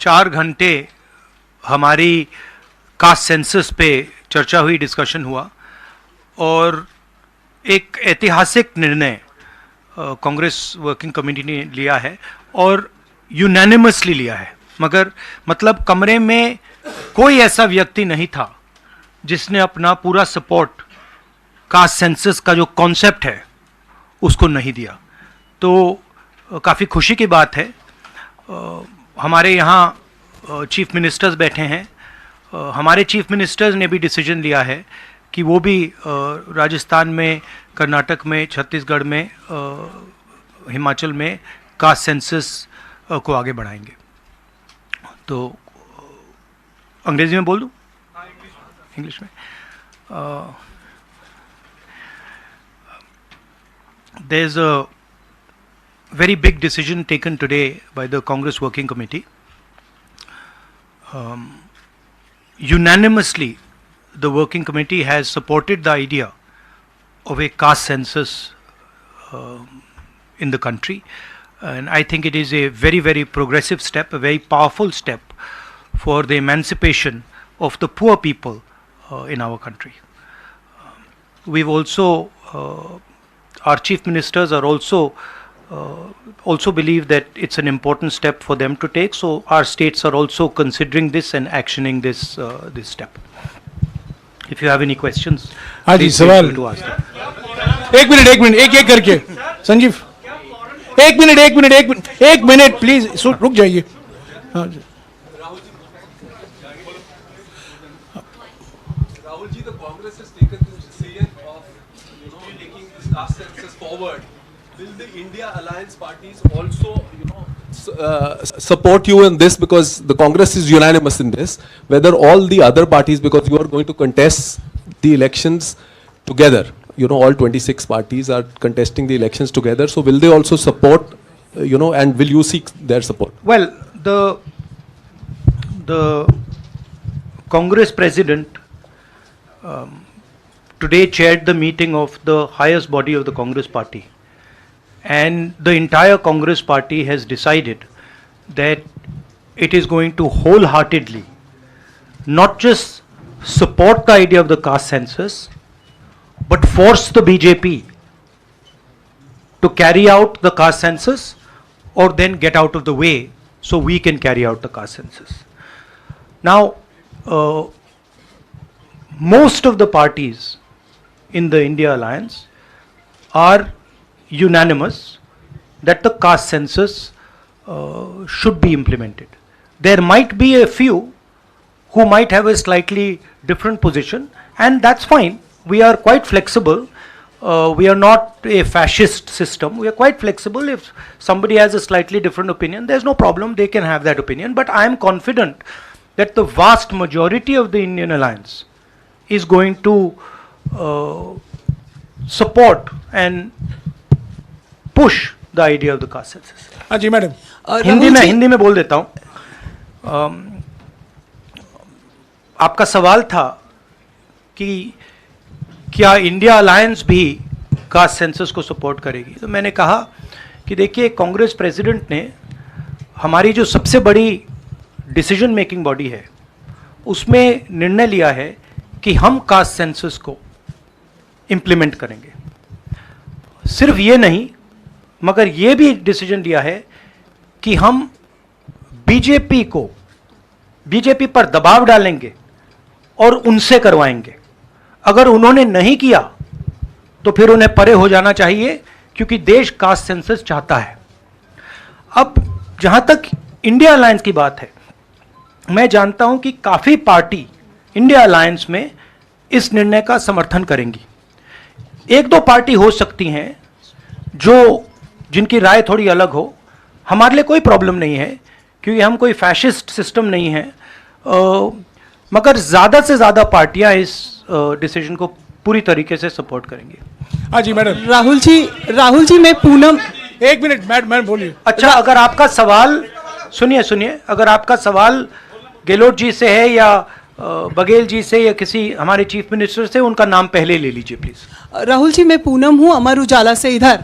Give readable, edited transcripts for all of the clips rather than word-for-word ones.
4 घंटे हमारी caste census पे चर्चा हुई, डिस्कशन हुआ और एक ऐतिहासिक निर्णय कांग्रेस वर्किंग कमेटी ने लिया है और यूनानिमसली लिया है। मगर मतलब कमरे में कोई ऐसा व्यक्ति नहीं था जिसने अपना पूरा सपोर्ट कास्ट सेंसस का जो कॉन्सेप्ट है उसको नहीं दिया। तो काफ़ी खुशी की बात है। हमारे यहाँ चीफ मिनिस्टर्स बैठे हैं। हमारे चीफ मिनिस्टर्स ने भी डिसीजन लिया है कि वो भी राजस्थान में, कर्नाटक में, छत्तीसगढ़ में, हिमाचल में कास्ट सेंसस को आगे बढ़ाएंगे। तो अंग्रेजी में बोल दूँ? इंग्लिश में। There is a very big decision taken today by the Congress Working Committee. Unanimously, the Working Committee has supported the idea of a caste census in the country, and I think it is a very, very progressive step, a very powerful step for the emancipation of the poor people in our country. We've also our chief ministers are also believe that it's an important step for them to take. So our states are also considering this and actioning this this step. If you have any questions, please feel free to ask them. एक minute एक करके संजीव, एक minute please रुक जाइए। Rahul ji, the Congress has taken the decision of taking this caste census forward. Will the India Alliance parties also support you in this, because the Congress is unanimous in this? Whether all the other parties, because you are going to contest the elections together, all 26 parties are contesting the elections together, so will they also support, and will you seek their support? Well, the Congress president today chaired the meeting of the highest body of the Congress party, and the entire Congress party has decided that it is going to wholeheartedly not just support the idea of the caste census, but force the BJP to carry out the caste census or then get out of the way so we can carry out the caste census. Now, most of the parties in the India Alliance are unanimous that the caste census should be implemented. There might be a few who might have a slightly different position, and that's fine. We are quite flexible. We are not a fascist system. We are quite flexible. If somebody has a slightly different opinion, there's no problem. They can have that opinion. But I am confident that the vast majority of the Indian Alliance is going to support and push the idea of the caste census. हाँ जी madam. Hindi में बोल देता हूँ। आपका सवाल था कि क्या इंडिया अलायंस भी कास्ट सेंसस को सपोर्ट करेगी, तो मैंने कहा कि देखिए, कांग्रेस प्रेसिडेंट ने हमारी जो सबसे बड़ी डिसीजन मेकिंग बॉडी है उसमें निर्णय लिया है कि हम कास्ट सेंसस को इम्प्लीमेंट करेंगे। सिर्फ ये नहीं, मगर ये भी डिसीजन लिया है कि हम बीजेपी पर दबाव डालेंगे और उनसे करवाएंगे। अगर उन्होंने नहीं किया तो फिर उन्हें परे हो जाना चाहिए, क्योंकि देश कास्ट सेंसस चाहता है। अब जहां तक इंडिया अलायंस की बात है, मैं जानता हूं कि काफी पार्टी इंडिया अलायंस में इस निर्णय का समर्थन करेंगी। एक दो पार्टी हो सकती हैं जिनकी राय थोड़ी अलग हो। हमारे लिए कोई प्रॉब्लम नहीं है, क्योंकि हम कोई फैशिस्ट सिस्टम नहीं है। मगर ज़्यादा से ज़्यादा पार्टियां इस डिसीजन को पूरी तरीके से सपोर्ट करेंगी। हाँ जी मैडम। राहुल जी मैं पूनम, एक मिनट मैडम बोलिए। अच्छा, अगर आपका सवाल सुनिए, अगर आपका सवाल गहलोत जी से है या बघेल जी से या किसी हमारे चीफ मिनिस्टर से, उनका नाम पहले ले लीजिए प्लीज। राहुल जी मैं पूनम हूँ, अमर उजाला से। इधर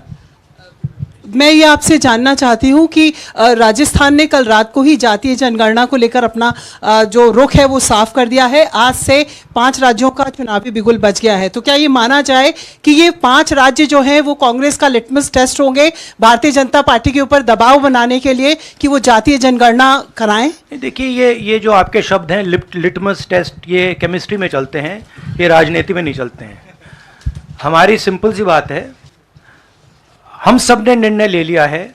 मैं ये आपसे जानना चाहती हूँ कि राजस्थान ने कल रात को ही जातीय जनगणना को लेकर अपना जो रुख है वो साफ कर दिया है। आज से 5 राज्यों का चुनावी बिगुल बच गया है। तो क्या ये माना जाए कि ये 5 राज्य जो हैं वो कांग्रेस का लिटमस टेस्ट होंगे भारतीय जनता पार्टी के ऊपर दबाव बनाने के लिए कि वो जातीय जनगणना कराएं? देखिए, ये जो आपके शब्द हैं लिटमस टेस्ट, ये केमिस्ट्री में चलते हैं, ये राजनीति में नहीं चलते हैं। हमारी सिंपल सी बात है, हम सब ने निर्णय ले लिया है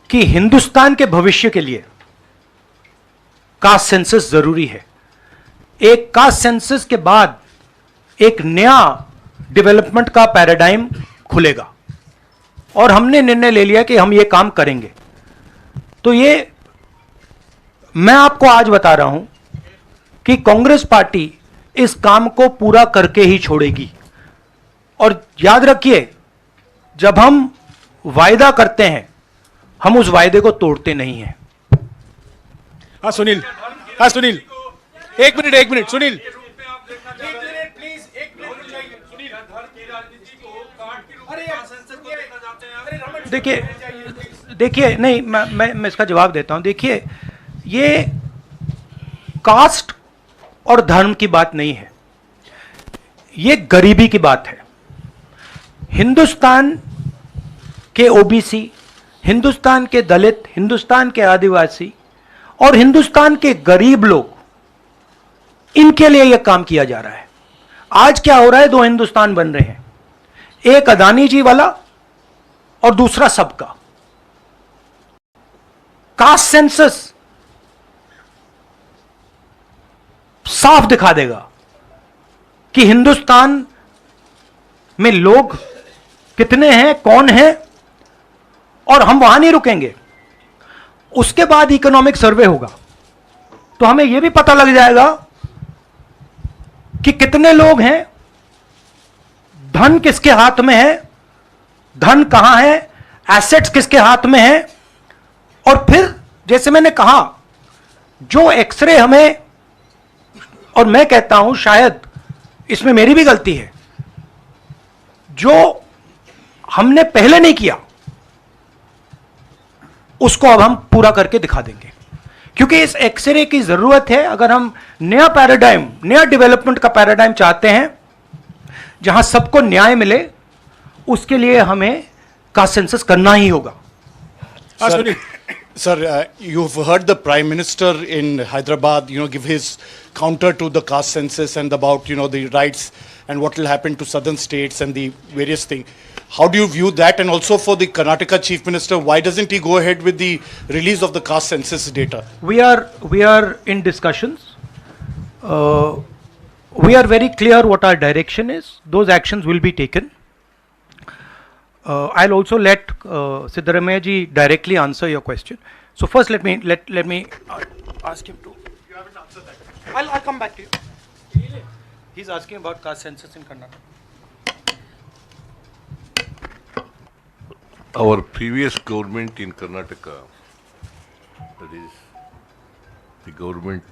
कि हिंदुस्तान के भविष्य के लिए कास्ट सेंसस जरूरी है। एक कास्ट सेंसस के बाद एक नया डेवलपमेंट का पैराडाइम खुलेगा और हमने निर्णय ले लिया कि हम ये काम करेंगे। तो ये मैं आपको आज बता रहा हूं कि कांग्रेस पार्टी इस काम को पूरा करके ही छोड़ेगी। और याद रखिए, जब हम वायदा करते हैं हम उस वायदे को तोड़ते नहीं हैं। हाँ सुनील, एक मिनट सुनील। देखिए नहीं, मैं इसका जवाब देता हूं। देखिए, ये कास्ट और धर्म की बात नहीं है, ये गरीबी की बात है। हिंदुस्तान के ओबीसी, हिंदुस्तान के दलित, हिंदुस्तान के आदिवासी और हिंदुस्तान के गरीब लोग, इनके लिए यह काम किया जा रहा है। आज क्या हो रहा है, 2 हिंदुस्तान बन रहे हैं, एक अदानी जी वाला और दूसरा सबका। कास्ट सेंसस साफ दिखा देगा कि हिंदुस्तान में लोग कितने हैं, कौन है, और हम वहां नहीं रुकेंगे। उसके बाद इकोनॉमिक सर्वे होगा तो हमें यह भी पता लग जाएगा कि कितने लोग हैं, धन किसके हाथ में है, धन कहां है, एसेट्स किसके हाथ में है। और फिर जैसे मैंने कहा, जो एक्सरे हमें, और मैं कहता हूं शायद इसमें मेरी भी गलती है, जो हमने पहले नहीं किया उसको अब हम पूरा करके दिखा देंगे, क्योंकि इस एक्सरे की जरूरत है। अगर हम नया पैराडाइम, नया डेवलपमेंट का पैराडाइम चाहते हैं जहां सबको न्याय मिले, उसके लिए हमें कास्ट सेंसस करना ही होगा। Sir, you've heard the Prime Minister in Hyderabad, give his counter to the caste census and about, the rights and what will happen to southern states and the various things. How do you view that? And also for the Karnataka Chief Minister, why doesn't he go ahead with the release of the caste census data? We are in discussions. We are very clear what our direction is. Those actions will be taken. I'll also let Siddaramaiah ji directly answer your question. So first let me ask him to. You haven't answered that. I'll come back to you. He's asking about caste census in Karnataka. Our previous government in Karnataka, that is the government,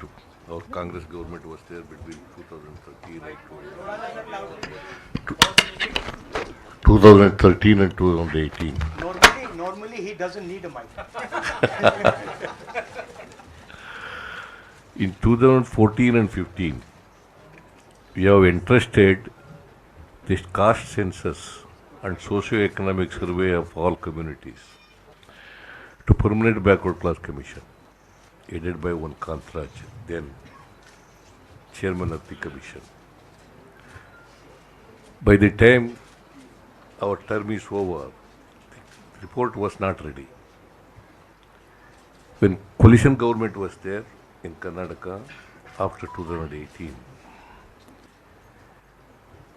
our Congress government was there between 2013 and 2018. Normally he doesn't need a mic. In 2014 and 15, we have entrusted this caste census and socio-economic survey of all communities to Permanent Backward Class Commission, headed by one Kantraj, then chairman of the commission. By the time our term is over, the report was not ready. When coalition government was there in Karnataka after 2018,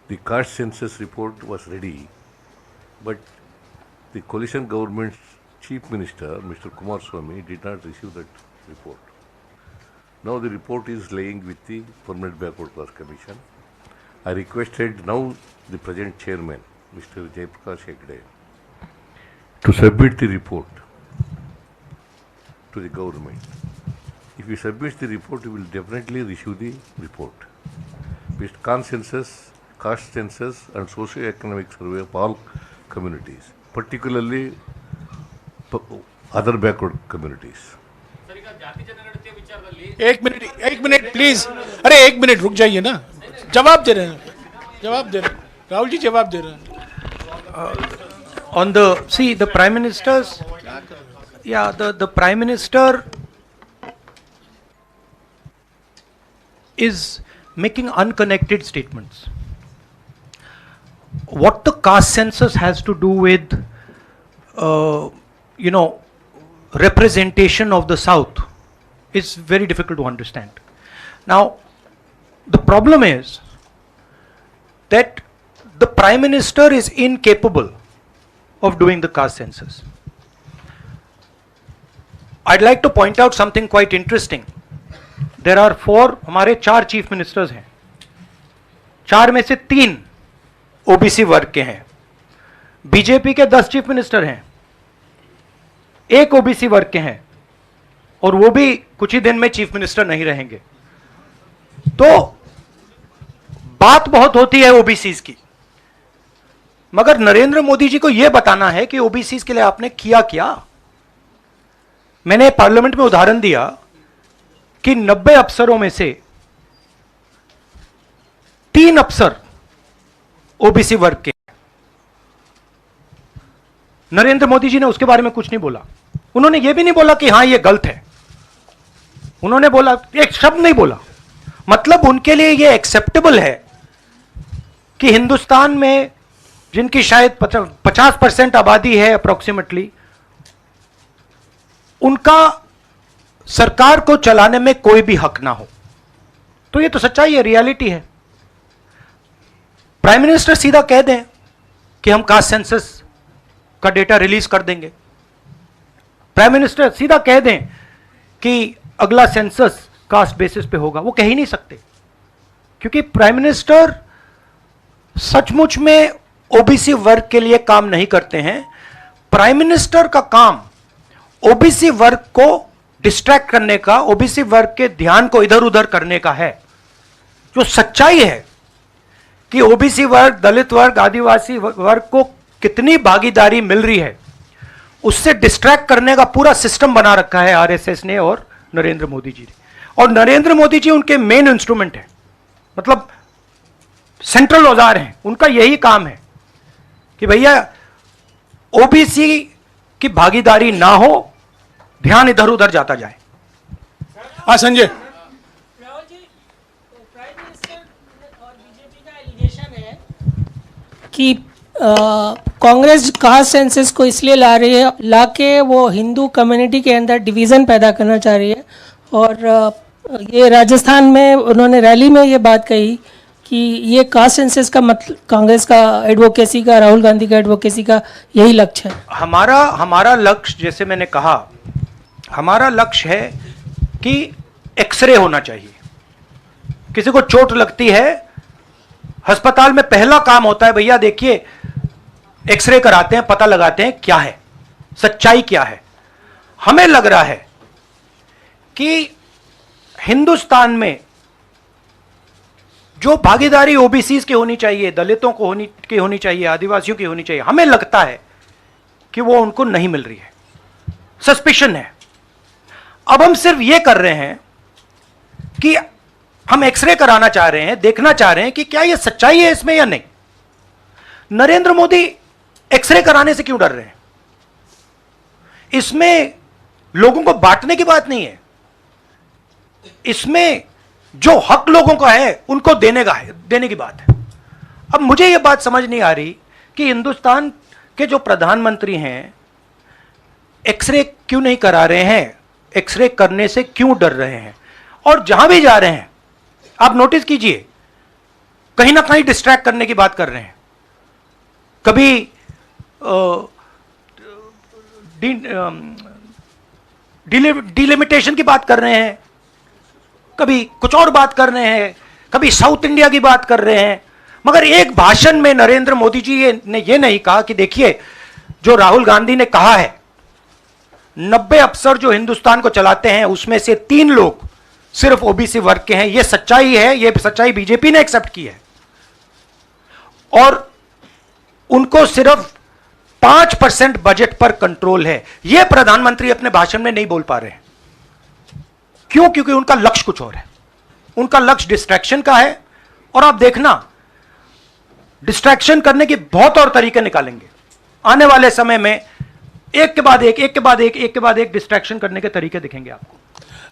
the caste census report was ready, but the coalition government's chief minister, Mr. Kumaraswamy, did not receive that report. Now the report is lying with the Permanent Backward Class Commission. I requested now the present chairman, Mr. Jaiprakash Hegde, to submit the report to the government. If he submits the report, he will definitely issue the report. With caste census and socio-economic survey of all communities. particularly other backward communities. एक minute please. अरे एक minute रुक जाइए ना. जवाब दे रहे हैं. राहुल जी जवाब दे रहे हैं. On the Prime Minister's, the Prime Minister is making unconnected statements. What the caste census has to do with, representation of the South is very difficult to understand. Now, the problem is that the Prime Minister is incapable of doing the caste census. I'd like to point out something quite interesting. There are हमारे 4 chief ministers हैं. 4 में से 3 OBC वर्ग के हैं. BJP के 10 chief minister हैं, 1 OBC वर्ग के हैं, और वो भी कुछ ही दिन में चीफ मिनिस्टर नहीं रहेंगे. तो बात बहुत होती है ओबीसीज की, मगर नरेंद्र मोदी जी को यह बताना है कि ओबीसी के लिए आपने किया क्या. मैंने पार्लियामेंट में उदाहरण दिया कि 90 अफसरों में से 3 अफसर ओबीसी वर्ग के. नरेंद्र मोदी जी ने उसके बारे में कुछ नहीं बोला. उन्होंने यह भी नहीं बोला कि हां यह गलत है. उन्होंने बोला, एक शब्द नहीं बोला. मतलब उनके लिए यह एक्सेप्टेबल है कि हिंदुस्तान में जिनकी शायद 50% आबादी है अप्रोक्सीमेटली, उनका सरकार को चलाने में कोई भी हक ना हो. तो ये तो सच्चाई है, रियलिटी है. प्राइम मिनिस्टर सीधा कह दें कि हम कास्ट सेंसस का डेटा रिलीज कर देंगे. प्राइम मिनिस्टर सीधा कह दें कि अगला सेंसस कास्ट बेसिस पे होगा. वो कह ही नहीं सकते, क्योंकि प्राइम मिनिस्टर सचमुच में ओबीसी वर्ग के लिए काम नहीं करते हैं. प्राइम मिनिस्टर का काम ओबीसी वर्ग को डिस्ट्रैक्ट करने का, ओबीसी वर्ग के ध्यान को इधर उधर करने का है. जो सच्चाई है कि ओबीसी वर्ग, दलित वर्ग, आदिवासी वर्ग को कितनी भागीदारी मिल रही है, उससे डिस्ट्रैक्ट करने का पूरा सिस्टम बना रखा है आरएसएस ने और नरेंद्र मोदी जी ने. और नरेंद्र मोदी जी उनके मेन इंस्ट्रूमेंट है, मतलब सेंट्रल औजार हैं. उनका यही काम है कि भैया ओबीसी की भागीदारी ना हो, ध्यान इधर उधर जाता जाए. हाँ संजय. राहुल जी, प्राइम मिनिस्टर और बीजेपी का एलिगेशन है कि कांग्रेस कास्ट सेंसस को इसलिए ला रही है, लाके वो हिंदू कम्युनिटी के अंदर डिवीज़न पैदा करना चाह रही है. और ये राजस्थान में उन्होंने रैली में ये बात कही कि ये कास्ट सेंसस का मतलब कांग्रेस का एडवोकेसी का, राहुल गांधी का एडवोकेसी का यही लक्ष्य है. हमारा लक्ष्य, जैसे मैंने कहा, हमारा लक्ष्य है कि एक्सरे होना चाहिए. किसी को चोट लगती है, अस्पताल में पहला काम होता है, भैया देखिए एक्सरे कराते हैं, पता लगाते हैं क्या है, सच्चाई क्या है. हमें लग रहा है कि हिंदुस्तान में जो भागीदारी ओबीसी की होनी चाहिए, दलितों को होनी चाहिए, आदिवासियों की होनी चाहिए, हमें लगता है कि वो उनको नहीं मिल रही है. सस्पिशन है. अब हम सिर्फ ये कर रहे हैं कि हम एक्सरे कराना चाह रहे हैं, देखना चाह रहे हैं कि क्या ये सच्चाई है इसमें या नहीं. नरेंद्र मोदी एक्सरे कराने से क्यों डर रहे हैं? इसमें लोगों को बांटने की बात नहीं है. इसमें जो हक लोगों का है उनको देने की बात है. अब मुझे यह बात समझ नहीं आ रही कि हिंदुस्तान के जो प्रधानमंत्री हैं एक्सरे क्यों नहीं करा रहे हैं, एक्सरे करने से क्यों डर रहे हैं. और जहां भी जा रहे हैं आप नोटिस कीजिए, कहीं ना कहीं डिस्ट्रैक्ट करने की बात कर रहे हैं. कभी डिलिमिटेशन की बात कर रहे हैं, कभी कुछ और बात कर रहे हैं, कभी साउथ इंडिया की बात कर रहे हैं. मगर एक भाषण में नरेंद्र मोदी जी ने यह नहीं कहा कि देखिए जो राहुल गांधी ने कहा है 90 अफसर जो हिंदुस्तान को चलाते हैं उसमें से 3 लोग सिर्फ ओबीसी वर्ग के हैं. यह सच्चाई है, यह सच्चाई बीजेपी ने एक्सेप्ट की है. और उनको सिर्फ 5% बजट पर कंट्रोल है। यह प्रधानमंत्री अपने भाषण में नहीं बोल पा रहे हैं। क्यों? क्योंकि उनका लक्ष्य कुछ और है। उनका लक्ष्य डिस्ट्रैक्शन का है, और आप देखना डिस्ट्रैक्शन करने के बहुत और तरीके निकालेंगे आने वाले समय में। एक के बाद एक, एक के बाद एक, एक के बाद एक डिस्ट्रैक्शन करने के तरीके दिखेंगे आपको।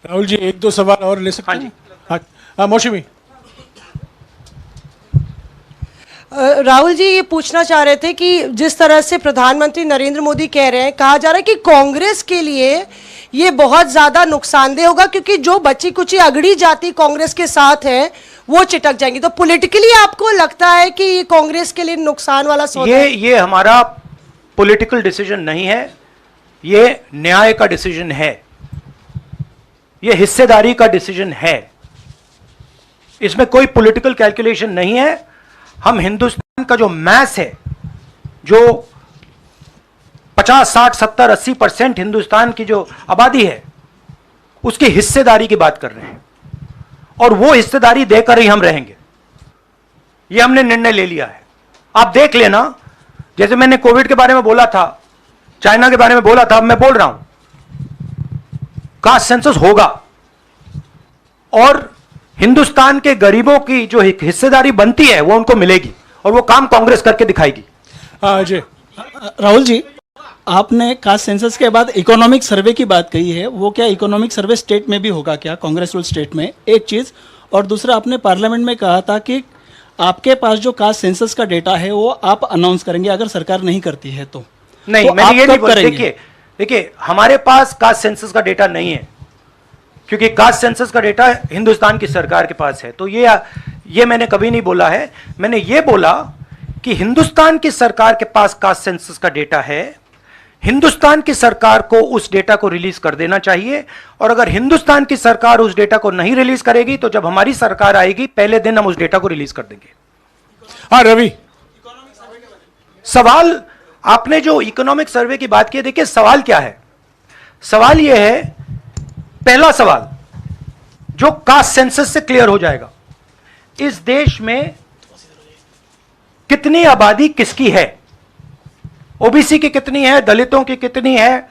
राहुल जी, एक दो सवाल और ले सकते हैं? हाँ, मौसमी। राहुल जी, ये पूछना चाह रहे थे कि जिस तरह से प्रधानमंत्री नरेंद्र मोदी कह रहे हैं, कहा जा रहा है कि कांग्रेस के लिए ये बहुत ज्यादा नुकसानदेह होगा, क्योंकि जो बची कुची अगड़ी जाति कांग्रेस के साथ है वो चिटक जाएंगी। तो पॉलिटिकली आपको लगता है कि ये कांग्रेस के लिए नुकसान वाला सौदा है? ये हमारा पॉलिटिकल डिसीजन नहीं है, ये न्याय का डिसीजन है, ये हिस्सेदारी का डिसीजन है। इसमें कोई पॉलिटिकल कैलकुलेशन नहीं है। हम हिंदुस्तान का जो मैस है, जो 50, 60, 70, 80% हिंदुस्तान की जो आबादी है, उसकी हिस्सेदारी की बात कर रहे हैं, और वो हिस्सेदारी देकर ही हम रहेंगे। ये हमने निर्णय ले लिया है। आप देख लेना, जैसे मैंने कोविड के बारे में बोला था, चाइना के बारे में बोला था, अब मैं बोल रहा हूं, कास्ट सेंसस होगा, और हिंदुस्तान के गरीबों की जो हिस्सेदारी बनती है वो उनको मिलेगी, और वो काम कांग्रेस करके दिखाएगी। अजय। राहुल जी, आपने कास्ट सेंसस के बाद इकोनॉमिक सर्वे की बात कही है, वो क्या इकोनॉमिक सर्वे स्टेट में भी होगा क्या, कांग्रेस रूल स्टेट में? एक चीज़, और दूसरा, आपने पार्लियामेंट में कहा था कि आपके पास जो कास्ट सेंसस का डेटा है वो आप अनाउंस करेंगे अगर सरकार नहीं करती है तो। नहीं, तो मैंने ये नहीं बोला। करेंगे? देखिए, हमारे पास कास्ट सेंसस का डेटा नहीं है, क्योंकि कास्ट सेंसस का डेटा हिंदुस्तान की सरकार के पास है। तो ये मैंने कभी नहीं बोला है। मैंने ये बोला कि हिंदुस्तान की सरकार के पास कास्ट सेंसस का डेटा है, हिंदुस्तान की सरकार को उस डेटा को रिलीज कर देना चाहिए, और अगर हिंदुस्तान की सरकार उस डेटा को नहीं रिलीज करेगी तो जब हमारी सरकार आएगी पहले दिन हम उस डेटा को रिलीज कर देंगे। हाँ रवि। सवाल, आपने जो इकोनॉमिक सर्वे की बात की है, देखिए सवाल क्या है। सवाल यह है, पहला सवाल जो कास्ट सेंसस से क्लियर हो जाएगा, इस देश में कितनी आबादी किसकी है, ओबीसी की कितनी है, दलितों की कितनी है,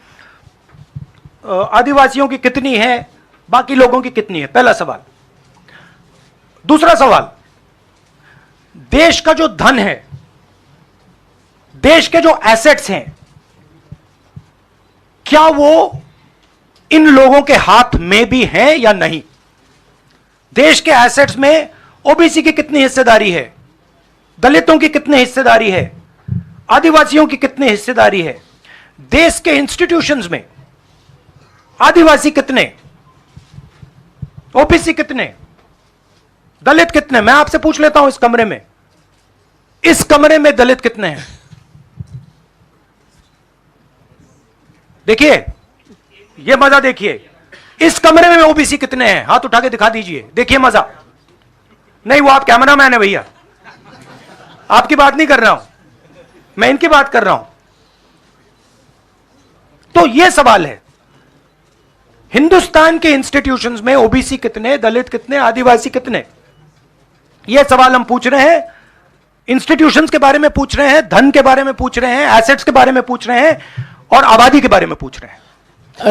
आदिवासियों की कितनी है, बाकी लोगों की कितनी है, पहला सवाल। दूसरा सवाल, देश का जो धन है, देश के जो एसेट्स हैं, क्या वो इन लोगों के हाथ में भी हैं या नहीं? देश के एसेट्स में ओबीसी की कितनी हिस्सेदारी है, दलितों की कितनी हिस्सेदारी है, आदिवासियों की कितनी हिस्सेदारी है, देश के इंस्टीट्यूशंस में आदिवासी कितने, ओबीसी कितने, दलित कितने? मैं आपसे पूछ लेता हूं, इस कमरे में दलित कितने हैं? देखिए, यह मजा देखिए, इस कमरे में ओबीसी कितने हैं? हाथ उठा के दिखा दीजिए, देखिए मजा। नहीं, वो आप कैमरामैन है भैया, आपकी बात नहीं कर रहा हूं मैं, इनकी बात कर रहा हूं। तो यह सवाल है, हिंदुस्तान के इंस्टीट्यूशंस में ओबीसी कितने, दलित कितने, आदिवासी कितने? यह सवाल हम पूछ रहे हैं। इंस्टीट्यूशंस के बारे में पूछ रहे हैं, धन के बारे में पूछ रहे हैं, एसेट्स के बारे में पूछ रहे हैं, और आबादी के बारे में पूछ रहे हैं।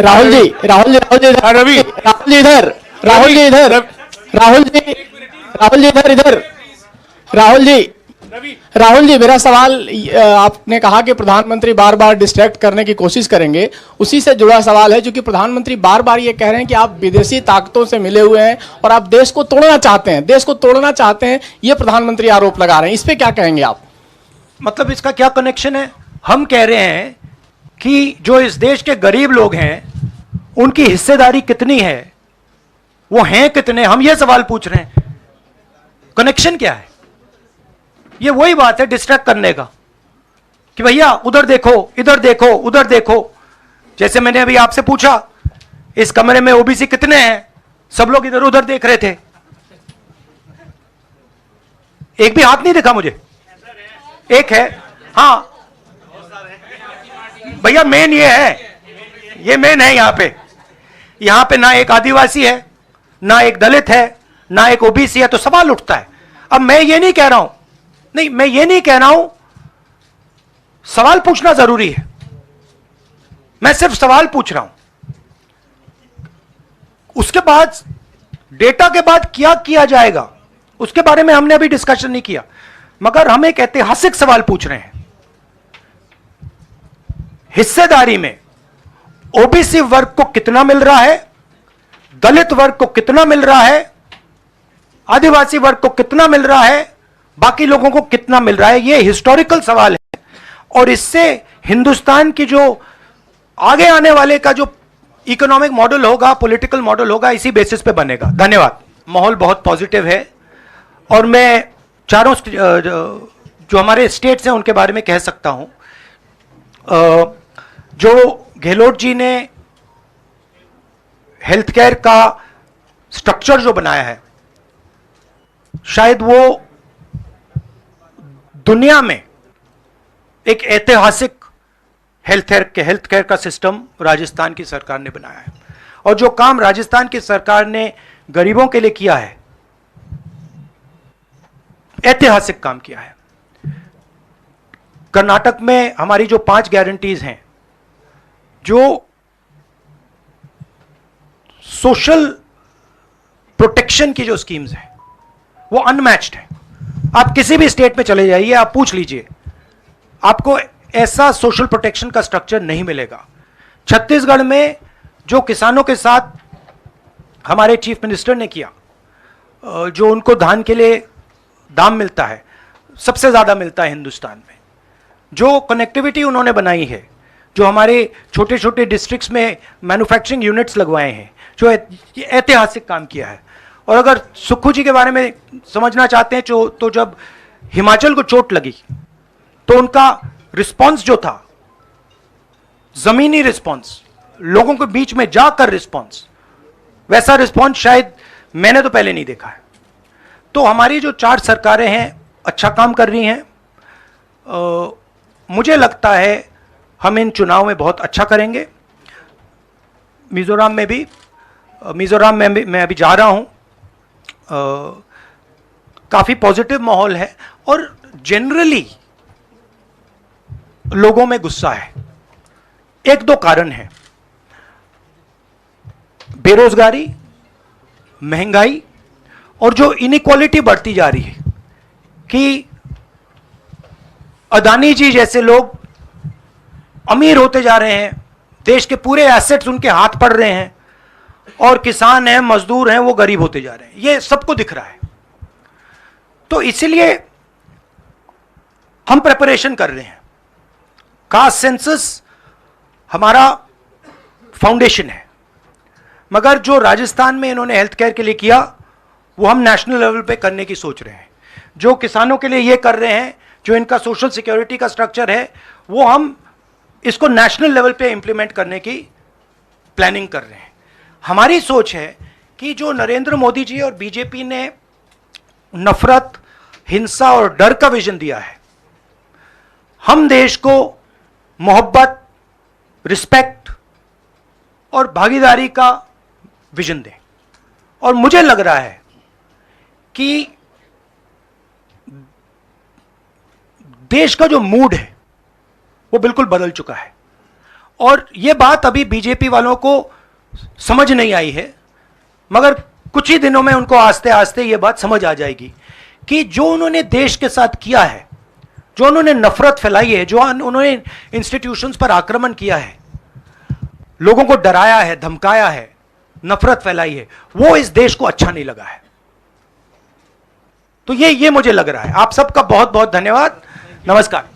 राहुल जी, राहुल जी, राहुल जी, रवि, राहुल जी इधर, राहुल जी इधर, राहुल जी, राहुल जी इधर, इधर, राहुल जी, राहुल जी, मेरा सवाल, आपने कहा कि प्रधानमंत्री बार बार डिस्ट्रैक्ट करने की कोशिश करेंगे, उसी से जुड़ा सवाल है, क्योंकि प्रधानमंत्री बार बार ये कह रहे हैं कि आप विदेशी ताकतों से मिले हुए हैं और आप देश को तोड़ना चाहते हैं, देश को तोड़ना चाहते हैं, ये प्रधानमंत्री आरोप लगा रहे हैं। इस पे क्या कहेंगे आप? मतलब इसका क्या कनेक्शन है? हम कह रहे हैं कि जो इस देश के गरीब लोग हैं उनकी हिस्सेदारी कितनी है, वो हैं कितने, हम ये सवाल पूछ रहे हैं। कनेक्शन क्या है? ये वही बात है डिस्ट्रैक्ट करने का, कि भैया उधर देखो, इधर देखो, उधर देखो। जैसे मैंने अभी आपसे पूछा, इस कमरे में ओबीसी कितने हैं, सब लोग इधर उधर देख रहे थे, एक भी हाथ नहीं दिखा मुझे। एक है, हाँ भैया, मेन ये है, ये मेन है। यहां पे ना एक आदिवासी है, ना एक दलित है, ना एक ओबीसी है, तो सवाल उठता है। अब मैं ये नहीं कह रहा हूं, नहीं मैं ये नहीं कह रहा हूं सवाल पूछना जरूरी है। मैं सिर्फ सवाल पूछ रहा हूं, उसके बाद डेटा के बाद क्या किया जाएगा उसके बारे में हमने अभी डिस्कशन नहीं किया, मगर हम एक ऐतिहासिक सवाल पूछ रहे हैं। हिस्सेदारी में ओबीसी वर्ग को कितना मिल रहा है, दलित वर्ग को कितना मिल रहा है, आदिवासी वर्ग को कितना मिल रहा है, बाकी लोगों को कितना मिल रहा है, यह हिस्टोरिकल सवाल है। और इससे हिंदुस्तान की जो आगे आने वाले का जो इकोनॉमिक मॉडल होगा, पॉलिटिकल मॉडल होगा, इसी बेसिस पे बनेगा। धन्यवाद। माहौल बहुत पॉजिटिव है और मैं चारों जो हमारे स्टेट्स हैं उनके बारे में कह सकता हूं। जो गहलोत जी ने हेल्थ केयर का स्ट्रक्चर जो बनाया है, शायद वो दुनिया में एक ऐतिहासिक हेल्थ केयर का सिस्टम राजस्थान की सरकार ने बनाया है। और जो काम राजस्थान की सरकार ने गरीबों के लिए किया है, ऐतिहासिक काम किया है। कर्नाटक में हमारी जो 5 गारंटीज हैं, जो सोशल प्रोटेक्शन की जो स्कीम्स हैं, वो अनमैच्ड है। आप किसी भी स्टेट में चले जाइए, आप पूछ लीजिए, आपको ऐसा सोशल प्रोटेक्शन का स्ट्रक्चर नहीं मिलेगा। छत्तीसगढ़ में जो किसानों के साथ हमारे चीफ मिनिस्टर ने किया, जो उनको धान के लिए दाम मिलता है, सबसे ज्यादा मिलता है हिंदुस्तान में। जो कनेक्टिविटी उन्होंने बनाई है, जो हमारे छोटे छोटे डिस्ट्रिक्ट्स में मैन्युफैक्चरिंग यूनिट्स लगवाए हैं, जो ऐतिहासिक काम किया है। और अगर सुक्खू जी के बारे में समझना चाहते हैं तो जब हिमाचल को चोट लगी तो उनका रिस्पांस जो था, जमीनी रिस्पांस, लोगों के बीच में जाकर रिस्पांस, वैसा रिस्पांस शायद मैंने तो पहले नहीं देखा है। तो हमारी जो 4 सरकारें हैं अच्छा काम कर रही हैं। मुझे लगता है हम इन चुनाव में बहुत अच्छा करेंगे। मिजोरम में मैं अभी जा रहा हूं, काफी पॉजिटिव माहौल है और जनरली लोगों में गुस्सा है। 1-2 कारण हैं, बेरोजगारी, महंगाई और जो इनइक्वालिटी बढ़ती जा रही है कि अदानी जी जैसे लोग अमीर होते जा रहे हैं, देश के पूरे एसेट्स उनके हाथ पड़ रहे हैं, और किसान हैं, मजदूर हैं, वो गरीब होते जा रहे हैं। ये सबको दिख रहा है। तो इसलिए हम प्रिपरेशन कर रहे हैं। कास्ट सेंसस हमारा फाउंडेशन है, मगर जो राजस्थान में इन्होंने हेल्थ केयर के लिए किया, वो हम नेशनल लेवल पे करने की सोच रहे हैं। जो किसानों के लिए ये कर रहे हैं, जो इनका सोशल सिक्योरिटी का स्ट्रक्चर है, वो हम इसको नेशनल लेवल पे इंप्लीमेंट करने की प्लानिंग कर रहे हैं। हमारी सोच है कि जो नरेंद्र मोदी जी और बीजेपी ने नफरत, हिंसा और डर का विजन दिया है, हम देश को मोहब्बत, रिस्पेक्ट और भागीदारी का विजन दें। और मुझे लग रहा है कि देश का जो मूड है वो बिल्कुल बदल चुका है। और यह बात अभी बीजेपी वालों को समझ नहीं आई है, मगर कुछ ही दिनों में उनको आस्ते आस्ते यह बात समझ आ जाएगी कि जो उन्होंने देश के साथ किया है, जो उन्होंने नफरत फैलाई है, जो उन्होंने इंस्टीट्यूशंस पर आक्रमण किया है, लोगों को डराया है, धमकाया है, नफरत फैलाई है, वो इस देश को अच्छा नहीं लगा है। तो ये मुझे लग रहा है। आप सबका बहुत बहुत धन्यवाद। नमस्कार।